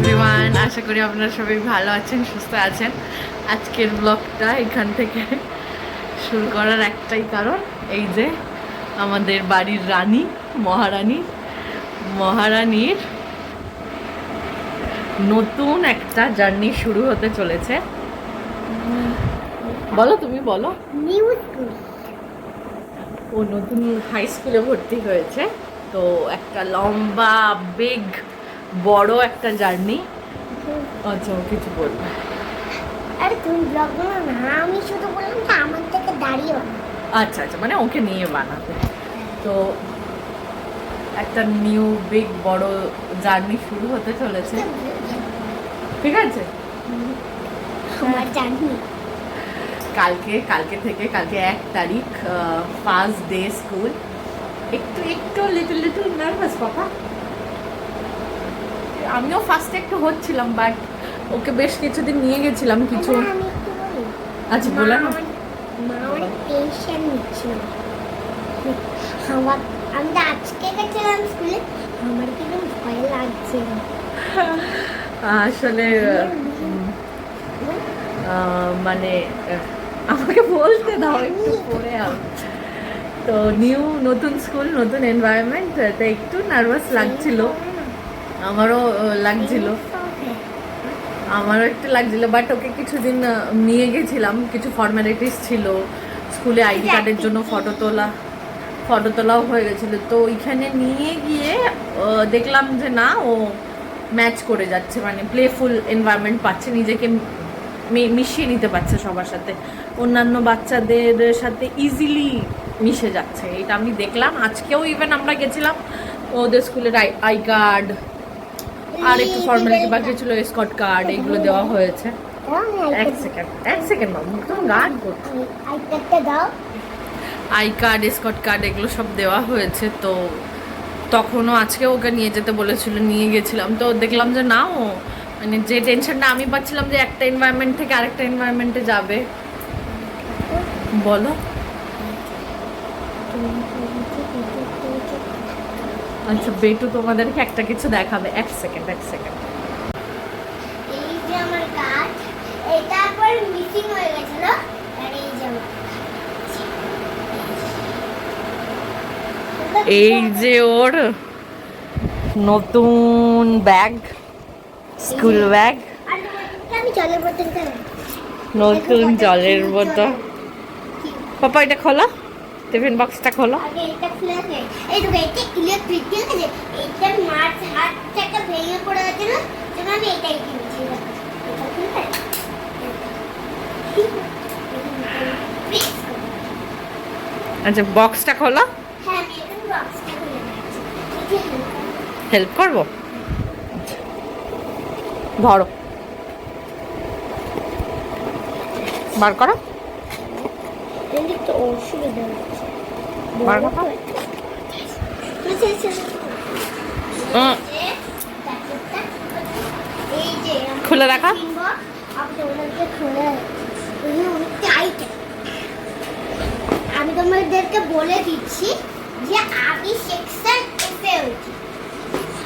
Everyone, আশা করি আপনারা সবাই ভালো আছেন, সুস্থ আছেন। আজকের ব্লগটা এখান থেকে শুরু করার একটাই কারণ, এই যে আমাদের বাড়ির রানী মহারানীর নতুন একটা জার্নি শুরু হতে চলেছে। বলো, তুমি বলো। ও নতুন হাই স্কুলে ভর্তি হয়েছে, তো একটা লম্বা বড় একটা জার্নি। আচ্ছা, ও কিছু বলবো? আরে তুমি ব্লগ বানাও না, আমি শুধু বললাম যে আমার থেকে দাঁড়িয়ে বানাও। আচ্ছা আচ্ছা, মানে ওকে নিয়ে বানাতে। তো একটা বড় জার্নি শুরু হতে চলেছে, ঠিক আছে? আমার জার্নি কালকে থেকে, কালকে 1 তারিখ, ফার্স্ট ডে স্কুল। একটু লিটল নার্ভাস পাপা। আমিও ফার্স্টে একটু হচ্ছিলাম, বাট ওকে বেশ কিছুদিন নিয়ে গেছিলাম কিছু। আমি একটু বলি। আচ্ছা, বলে না। মা অনেক টেনশন নিচ্ছিল। আমি তো আজকে গেছিলাম স্কুলে, আমার কিন্তু ভয় লাগছে। আসলে মানে আমাকে বলতে দাও একটু পরে। তো নতুন স্কুল, নতুন এনভায়রনমেন্ট, তাই একটু নার্ভাস লাগছিল। আমারও একটু লাগছিল, বাট ওকে কিছুদিন নিয়ে গেছিলাম, কিছু ফর্মালিটিস ছিল স্কুলে। আইডি কার্ডের জন্য ফটো তোলাও হয়ে গেছিলো। তো ওইখানে নিয়ে গিয়ে দেখলাম যে না, ও ম্যাচ করে যাচ্ছে, মানে প্লেফুল এনভায়রনমেন্ট পাচ্ছে, নিজেকে মিশিয়ে নিতে পারছে সবার সাথে, অন্যান্য বাচ্চাদের সাথে ইজিলি মিশে যাচ্ছে। এটা আমি দেখলাম। আজকেও ইভেন আমরা গেছিলাম, ওদের স্কুলের আই কার্ড আর একটু ফর্মালিটি বাকি ছিল, এসকর্ট কার্ড, এগুলো দেওয়া হয়েছে। এক সেকেন্ড মামু, তুমি গান করছো। আই কার্ড, এসকর্ট কার্ড, এগুলো সব দেওয়া হয়েছে। তো তখনও আজকে ওকে নিয়ে যেতে বলেছিল, নিয়ে গেছিলাম। তো দেখলাম যে না, ও মানে যে টেনশনটা আমি পাচ্ছিলাম যে একটা এনভায়রনমেন্ট থেকে আরেকটা এনভায়রনমেন্টে যাবে। বলো। আচ্ছা, বেটু তোমাদেরকে একটা কিছু দেখাবে। এক সেকেন্ড। এই যে আমার কার্ড, এটা একবার মিসিং হয়ে গেছিল, আর এই যে এই যে ওর নতুন ব্যাগ, স্কুল ব্যাগ, আমি জলের বোতলটা নতুন জলের বোতল। পাপা, এটা খোলা, টিফিন বক্সটা খোলো। আগে এটা খুলে আছে। এই তো এটা ইলেকট্রিক, ঠিক আছে? এটা মার হাত থেকে ভেঙে পড়ে গেছিল, সেজন্য আমি এটাই কিনেছি। এটা খুলে আচ্ছা, বক্সটা খোলো। হ্যাঁ, আমি এখন বক্সটা খুলে দিচ্ছি। হেল্প করবো? ধরো, বার করো। এমনি তো অসুবিধা হচ্ছে। বার করো। এই যে খুলে দেখা। আমি তোমাদেরকে বলে দিচ্ছি যে আমি সেকশন এফে হয়েছি,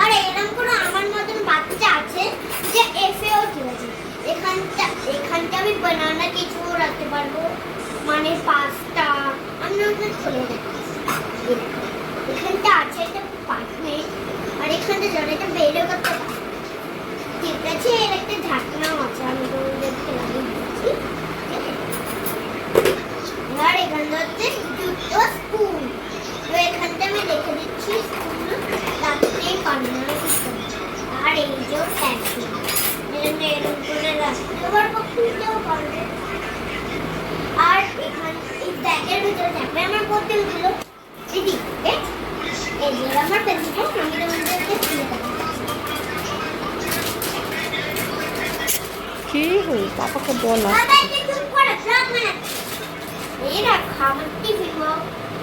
আর এরকম কোনো আমার মতন বাচ্চা আছে যে এফে ঠিক আছে। এখানটা আমি বানানা কিছু রাখতে পারবো, মানে পাস্তা। আমি ওখানে খুলে রাখছি। এখানটা আছে একটা পার্টমেন্ট, আর এখানটা জলেটা বেরো করতে পারবো, ঠিক আছে? এর একটা ঢাকনাও আছে, আমি তোমাদেরকে লাগিয়ে দিচ্ছি। আর এখানটা হচ্ছে দুটো স্পুন, তো এখানটা আমি রেখে দিচ্ছি স্পুন, তাতে বানানো কিছু। আর এই যে ট্যাক্সি, এরকম করে রাখতে পারবো, খুলতেও পারবে। আর এখানে এই ব্যাগের ভিতরে থাকবে আমার বোতলগুলো। দিদি, এই যে আমার পেন্সিল, আমি তোমাদেরকে খুলে দেবো। কি হল, পাপাকে বলো।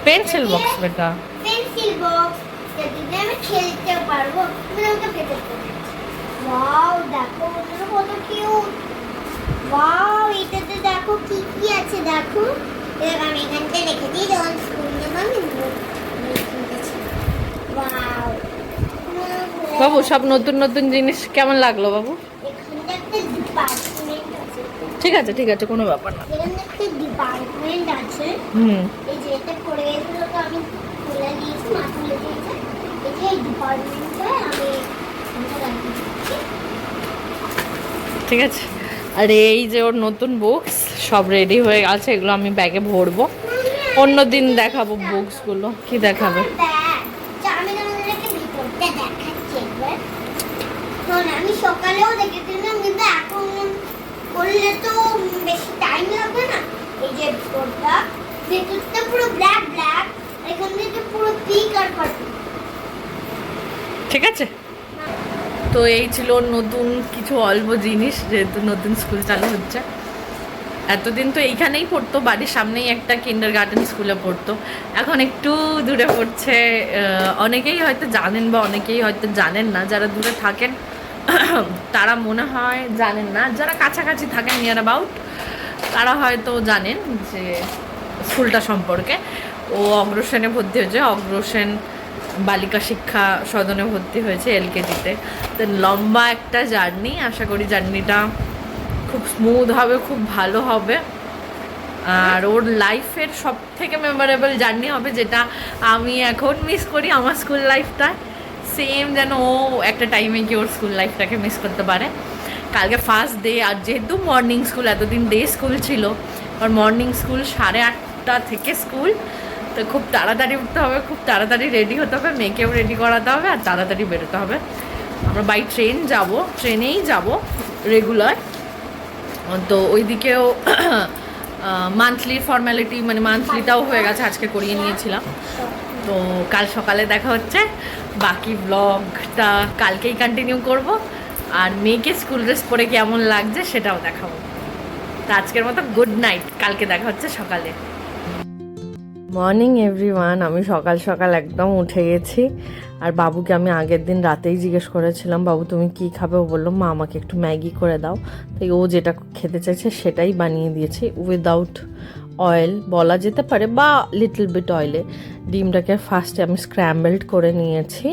পেন্সিল বক্স বেটা, পেন্সিল বক্স, যদি আমি খেলতেও পারবো। তুমি আমাকে ভেতর করো। ওয়াও, দেখো বন্ধুরা কত কিউট। ওয়াও, এটাতে দেখো কি কি আছে, দেখো। এবার আমি এখানটা রেখে দিই, যখন স্কুল যাবো আমি ওয়াও। বাবু সব নতুন নতুন জিনিস কেমন লাগলো বাবু? এখানে একটা ডিপার্টমেন্ট আছে। ঠিক আছে কোনো ব্যাপার না। এখানে একটা ডিপার্টমেন্ট আছে। এই যে এটা পড়ে গেছিল তো আমি খুলে দিয়েছি, মা খুলে দিয়েছে। এই যে এই ডিপার্টমেন্টে আমি ঠিক আছে। আর এই যে ওর নতুন বুকস সব রেডি হয়ে গেছে, এগুলো আমি ব্যাগে ভরবো, অন্যদিন দেখাবো বুকসগুলো। কি দেখাবে? আমি তোমাদেরকে ভিতরটা দেখাচ্ছি একবার। শোন, আমি সকালেও দেখেছিলাম কিন্তু এখন করলে তো বেশি টাইম লাগবে না। এই যে ভেতরটা পুরো ব্ল্যাক ব্ল্যাক, এখান থেকে পুরো পিঙ্ক আর পার্পল। ঠিক আছে, তো এই ছিল নতুন কিছু অল্প জিনিস, যেহেতু নতুন স্কুল চালু হচ্ছে। এতদিন তো এইখানেই পড়তো, বাড়ির সামনেই একটা কিন্ডারগার্টেন স্কুলে পড়তো, এখন একটু দূরে পড়ছে। অনেকেই হয়তো জানেন বা অনেকেই হয়তো জানেন না, যারা দূরে থাকেন তারা মনে হয় জানেন না, যারা কাছাকাছি থাকেন নিয়ার অ্যাবাউট তারা হয়তো জানেন যে স্কুলটা সম্পর্কে। ও অগ্রসেনে ভর্তি হয়েছে, অগ্রসেন বালিকা শিক্ষা সদনে ভর্তি হয়েছে এলকেজিতে। তো লম্বা একটা জার্নি, আশা করি জার্নিটা খুব স্মুথ হবে, খুব ভালো হবে। আর ওর লাইফের সব থেকে মেমোরেবল জার্নি হবে, যেটা আমি এখন মিস করি আমার স্কুল লাইফটা, সেম যেন ও একটা টাইমে গিয়ে ওর স্কুল লাইফটাকে মিস করতে পারে। কালকে ফার্স্ট ডে, আর যেহেতু মর্নিং স্কুল, এতদিন ডে স্কুল ছিল, আর মর্নিং স্কুল 8:30 থেকে স্কুল, তো খুব তাড়াতাড়ি উঠতে হবে, খুব তাড়াতাড়ি রেডি হতে হবে, মেয়েকেও রেডি করাতে হবে, আর তাড়াতাড়ি বেরোতে হবে। আমরা বাই ট্রেন যাব, ট্রেনেই যাব রেগুলার। তো ওইদিকেও মান্থলির ফর্ম্যালিটি, মানে মান্থলিটাও হয়ে গেছে, আজকে করিয়ে নিয়েছিলাম। তো কাল সকালে দেখা হচ্ছে, বাকি ব্লগটা কালকেই কন্টিনিউ করব, আর মেয়েকে স্কুল ড্রেস পরে কেমন লাগছে সেটাও দেখাবো। তো আজকের মতো গুড নাইট, কালকে দেখা হচ্ছে সকালে। মর্নিং এভরিওয়ান, আমি সকাল সকাল একদম উঠে গেছি। আর বাবুকে আমি আগের দিন রাতেই জিজ্ঞেস করেছিলাম, বাবু তুমি কি খাবে? ও বললো মা আমাকে একটু ম্যাগি করে দাও। তাই ও যেটা খেতে চাইছে সেটাই বানিয়ে দিয়েছি, উইদাউট অয়েল বলা যেতে পারে, বা লিটল বিট অয়েলে। ডিমটাকে ফার্স্টে আমি স্ক্র্যাম্বলড করে নিয়েছি।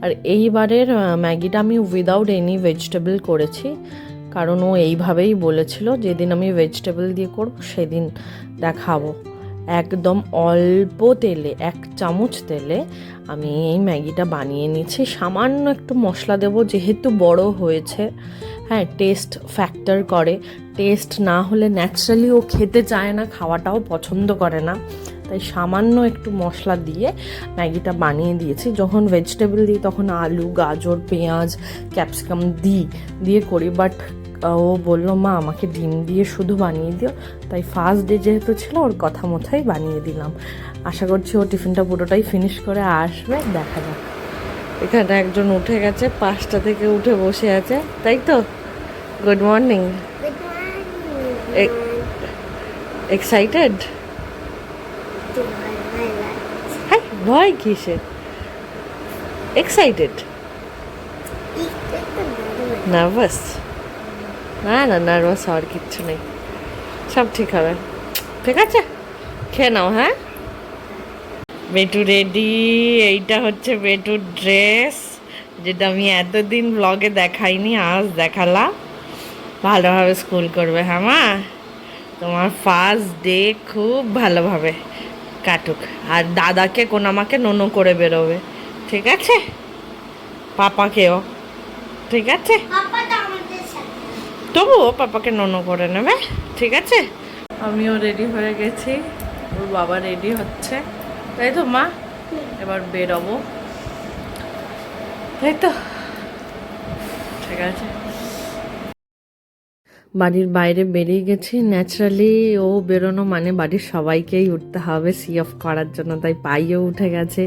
আর এইবারের ম্যাগিটা আমি উইদাউট এনি ভেজিটেবল করেছি, কারণ ও এইভাবেই বলেছিল যেদিন আমি ভেজিটেবল দিয়ে করব সেদিন দেখাবো। একদম অল্প তেলে, 1 চামচ তেলে আমি এই ম্যাগিটা বানিয়ে নিচ্ছি। সামান্য একটু মশলা দেবো, যেহেতু বড় হয়েছে, হ্যাঁ টেস্ট ফ্যাক্টর করে। টেস্ট না হলে ন্যাচারালি ও খেতে চায় না, খাওয়াটাও পছন্দ করে না, তাই সামান্য একটু মশলা দিয়ে ম্যাগিটা বানিয়ে দিয়েছি। যখন ভেজিটেবল দিই তখন আলু, গাজর, পেঁয়াজ, ক্যাপসিকাম দিয়ে করি, বাট ও বললো মা আমাকে ডিম দিয়ে শুধু বানিয়ে দিও। তাই ফার্স্ট ডে যেহেতু ছিল, ওর কথা মতোই বানিয়ে দিলাম। আশা করছি ও টিফিনটা পুরোটাই ফিনিশ করে আসবে, দেখা যাক। এখানে একজন উঠে গেছে, 5টা থেকে উঠে বসে আছে, তাই তো? Good morning. এক্সাইটেড? হ্যাঁ, ভয় কিসে? এক্সাইটেড? নার্ভাস? না না, নার্ভাস হওয়ার কিচ্ছু নেই, সব ঠিক হবে। ঠিক আছে, খেয়ে নাও। হ্যাঁ, বেটু রেডি। এইটা হচ্ছে বেটুর ড্রেস, যেটা আমি এতদিন ব্লগে দেখাইনি, আজ দেখালাম। ভালোভাবে স্কুল করবে হ্যাঁ মা, তোমার ফার্স্ট ডে খুব ভালোভাবে কাটুক। আর দাদাকে আমাকে নোনো করে বেরোবে, ঠিক আছে? পাপাকেও, ঠিক আছে? তবুও পাপাকে নোনো করে নেবে, ঠিক আছে? আমিও রেডি হয়ে গেছি, ওর বাবা রেডি হচ্ছে, তাই তো মা? এবার বেরোবো, তাই তো? ঠিক আছে, বাড়ির বাইরে বেরিয়ে গেছি। ন্যাচারালি ও বেরোনো মানে বাড়ির সবাইকেই উঠতে হবে সি অফ করার জন্য, তাই পাইও উঠে গেছে,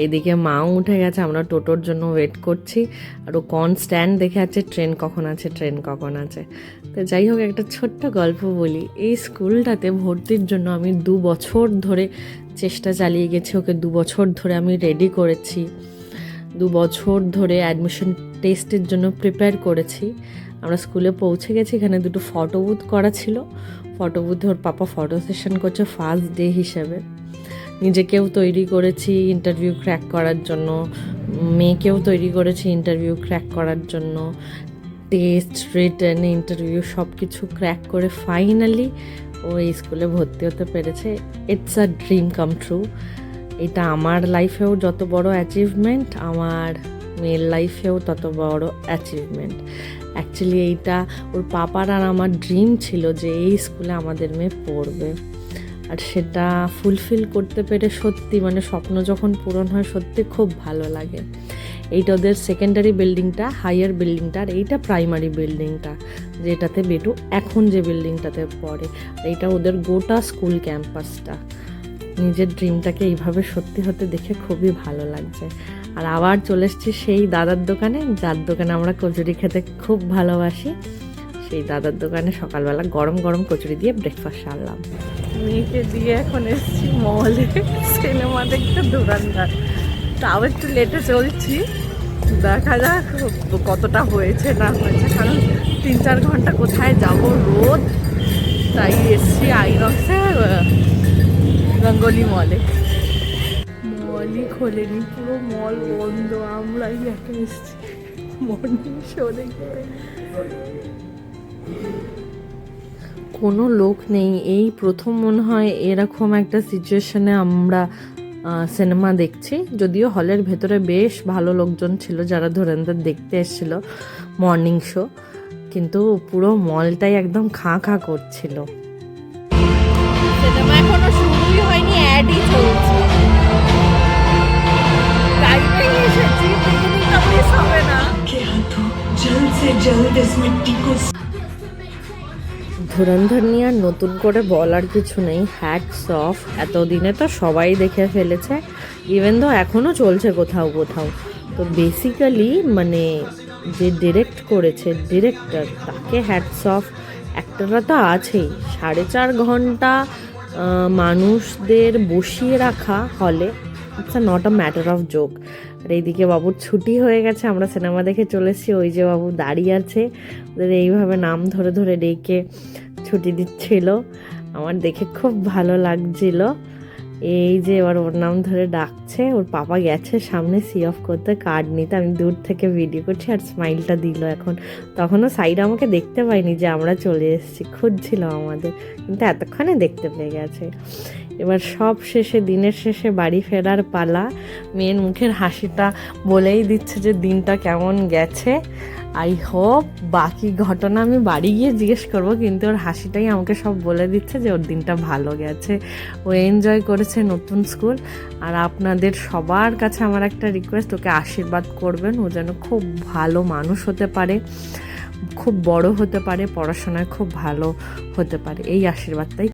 এইদিকে মাও উঠে গেছে। আমরা টোটোর জন্য ওয়েট করছি, আর ও কনস্ট্যান্ট দেখে আছে ট্রেন কখন আছে, ট্রেন কখন আছে। তো যাই হোক, একটা ছোট্ট গল্প বলি। এই স্কুলটাতে ভর্তির জন্য আমি 2 বছর ধরে চেষ্টা চালিয়ে গেছি, ওকে 2 বছর ধরে আমি রেডি করেছি, 2 বছর ধরে অ্যাডমিশন টেস্টের জন্য প্রিপেয়ার করেছি। আমরা স্কুলে পৌঁছে গেছি, এখানে 2টো ফটো বুথ করা ছিল। ফটো বুথে ওর পাপা ফটো সেশন করছে ফার্স্ট ডে হিসেবে। নিজেকেও তৈরি করেছি ইন্টারভিউ ক্র্যাক করার জন্য, মেয়েকেও তৈরি করেছি ইন্টারভিউ ক্র্যাক করার জন্য, টেস্ট রিটেন ইন্টারভিউ সব কিছু ক্র্যাক করে ফাইনালি ও এই স্কুলে ভর্তি হতে পেরেছে। It's a dream come true. এটা আমার লাইফেও যত বড় অ্যাচিভমেন্ট, আমার মেয়ের লাইফেও তত বড় অ্যাচিভমেন্ট। অ্যাকচুয়ালি এইটা ওর পাপার আর আমার ড্রিম ছিল যে এই স্কুলে আমাদের মেয়ে পড়বে, আর সেটা ফুলফিল করতে পেরে সত্যি মানে স্বপ্ন যখন পূরণ হয় সত্যি খুব ভালো লাগে। এইটা ওদের সেকেন্ডারি বিল্ডিংটা, হাইয়ার বিল্ডিংটা, আর এইটা প্রাইমারি বিল্ডিংটা যেটাতে বেটু এখন যে বিল্ডিংটাতে পড়ে। আর এইটা ওদের গোটা স্কুল ক্যাম্পাসটা। নিজের ড্রিমটাকে এইভাবে সত্যি হতে দেখে খুবই ভালো লাগছে। আর আবার চলে এসেছি সেই দাদার দোকানে, যার দোকানে আমরা কচুরি খেতে খুব ভালোবাসি। সেই দাদার দোকানে সকালবেলা গরম গরম কচুরি দিয়ে ব্রেকফাস্ট সারলাম। মেয়েকে দিয়ে এখন এসেছি মলে সিনেমা দেখতে ধুরন্ধর। তাও একটু লেটে চলছি, দেখা যাক কতটা হয়েছে না হয়েছে, কারণ 3-4 ঘন্টা কোথায় যাব রোদ, তাই এসছি আইনক্সে রঙ্গলি মলে। মলই খোলেনি, পুরো মল বন্ধ, আমরাই একা এসছি মর্নিং শো দেখতে। কোনো লোক নেই, এই প্রথম মনে হয় এরকম একটা সিচুয়েশনে আমরা সিনেমা দেখছি। যদিও হলের ভেতরে বেশ ভালো লোকজন ছিল যারা ধুরন্ধর দেখতে এসেছিল মর্নিং শো, কিন্তু পুরো মলটাই একদম খাঁ খাঁ করছিল। সিনেমা এখনো শুরুই হয়নি, অ্যাডই চলছে। টাইমে এসেছি, টিকিটটা মিস হবে না। जल्द से जल्द इस मिट्टी को ধুরন্ধর নিয়ে আর নতুন করে বলার কিছু নেই, হ্যাটস অফ। এতদিনে তো সবাই দেখে ফেলেছে, ইভেন তো এখনও চলছে কোথাও কোথাও। তো বেসিক্যালি মানে যে ডিরেক্ট করেছে ডিরেক্টর, তাকে হ্যাটস অফ। অ্যাক্টররা তো আছেই, 4.5 ঘন্টা মানুষদের বসিয়ে রাখা হলে it's not a matter of joke. আর এইদিকে বাবুর ছুটি হয়ে গেছে, আমরা সিনেমা দেখে চলে এসেছি। ওই যে বাবু দাঁড়িয়ে আছে, ওদের এইভাবে নাম ধরে ধরে ডেকে ছুটি দিচ্ছিল, আমার দেখে খুব ভালো লাগছিল। এই যে এবার ওর নাম ধরে ডাকছে, ওর পাপা গেছে সামনে সি অফ করতে, কার্ড নিতে। আমি দূর থেকে ভিডিও করছি আর স্মাইলটা দিল এখন। তখনও সাইড আমাকে দেখতে পাইনি যে আমরা চলে এসেছি, খুঁজছিল আমাদের, কিন্তু এতক্ষণে দেখতে পেয়ে গেছে। এবার সব শেষে, দিনের শেষে বাড়ি ফেরার পালা। মেয়ের মুখের হাসিটা বলেই দিচ্ছে যে দিনটা কেমন গেছে। আই হোপ বাকি ঘটনা আমি বাড়ি গিয়ে জিজ্ঞেস করবো, কিন্তু ওর হাসিটাই আমাকে সব বলে দিচ্ছে যে ওর দিনটা ভালো গেছে, ও এনজয় করেছে নতুন স্কুল। আর আপনাদের সবার কাছে আমার একটা রিকোয়েস্ট, ওকে আশীর্বাদ করবেন, ও যেন খুব ভালো মানুষ হতে পারে, খুব বড় হতে পারে, পড়াশোনায় খুব ভালো হতে পারে, এই আশীর্বাদটাই